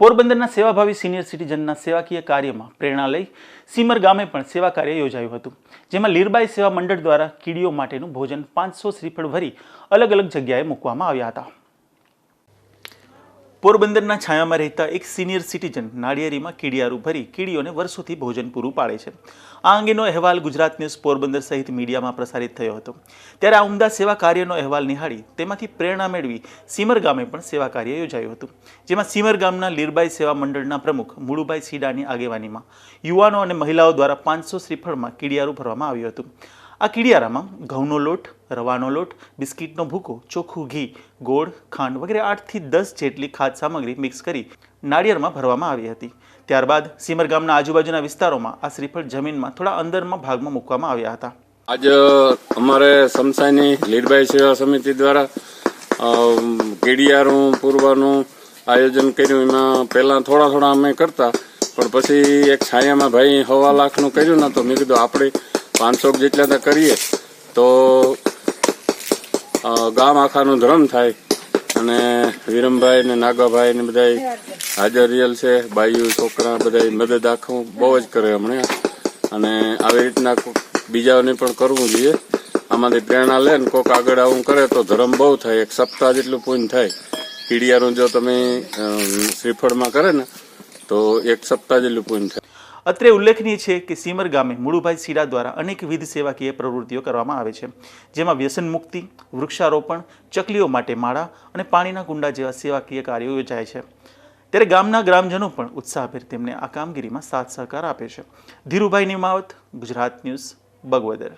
પોરબંદરના સેવાભાવી સિનિયર સિટીઝનના સેવાકીય કાર્યમાં પ્રેરણા લઈ સીમર ગામે પણ સેવા કાર્ય યોજાયું હતું, જેમાં લીરબાઈ સેવા મંડળ દ્વારા કીડીઓ માટેનું ભોજન 500 શ્રીફળ ભરી અલગ અલગ જગ્યાએ મૂકવામાં આવ્યા હતા. પોરબંદરના છાયામાં રહેતા એક સિનિયર સિટીઝન નાળિયેરીમાં કીડિયારું ભરી કીડીઓને વર્ષોથી ભોજન પૂરું પાડે છે. આ અંગેનો અહેવાલ ગુજરાત ન્યૂઝ પોરબંદર સહિત મીડિયામાં પ્રસારિત થયો હતો. ત્યારે આ ઉમદા સેવા કાર્યનો અહેવાલ નિહાળી તેમાંથી પ્રેરણા મેળવી સીમર ગામે પણ સેવા કાર્ય યોજાયું હતું, જેમાં સીમર ગામના લીરબાઈ સેવા મંડળના પ્રમુખ મુળુભાઈ સીડાની આગેવાનીમાં યુવાનો અને મહિલાઓ દ્વારા 500 શ્રીફળમાં કીડિયારું ભરવામાં આવ્યું હતું. આ કીડિયારામાં ઘઉંનો લોટ, રવાનો લોટ, બિસ્કિટનો ભૂકો, ચોખ્ખું ઘી, ગોળ, ખાંડ વગેરે 8 થી 10 જેટલી ખાદ્ય સામગ્રી મિક્સ કરી નાળિયેરમાં ભરવામાં આવી હતી. ત્યારબાદ સીમર ગામના આજુબાજુના વિસ્તારોમાં આ શ્રીફળ જમીનમાં થોડા અંદરમાં ભાગમાં મૂકવામાં આવ્યા હતા. આજે અમારે સમસાની લીરબાઈ સેવા સમિતિ દ્વારા કીડિયારું પૂરવાનું આયોજન કર્યું. એમાં પહેલાં થોડા અમે કરતા, પણ પછી એક છાયામાં ભાઈ 1.5 લાખનું કર્યું ને, તો મેં કીધું આપણે 500 જેટલા કરીએ તો ગામ આખાનું ધર્મ થાય. અને વિરમભાઈ ને નાગાભાઈ ને બધા હાજર રિયલ છે, બાઈઓ છોકરા બધા મદદ આખું બહુ જ કરે હમણાં. અને આવી રીતના બીજાઓને પણ કરવું જોઈએ. આમાંથી પ્રેરણા લે ને કોઈક આગળ આવું કરે તો ધર્મ બહુ થાય. 1 સપ્તાહ જેટલું પુણ્ય થાય. કીડિયારું જો તમે શ્રીફળમાં કરે ને તો 1 સપ્તાહ જેટલું પુણ્ય થાય. અત્રે ઉલ્લેખનીય છે કે સીમર ગામે મુળુભાઈ સીડા દ્વારા અનેકવિધ સેવાકીય પ્રવૃત્તિઓ કરવામાં આવે છે, જેમાં વ્યસન મુક્તિ, વૃક્ષારોપણ, ચકલીઓ માટે માળા અને પાણીના કુંડા જેવા સેવાકીય કાર્યો યોજાય છે. ત્યારે ગામના ગ્રામજનો પણ ઉત્સાહભેર તેમને આ કામગીરીમાં સાથ સહકાર આપે છે. ધીરુભાઈ નિમાવત, ગુજરાત ન્યૂઝ, બગવદર.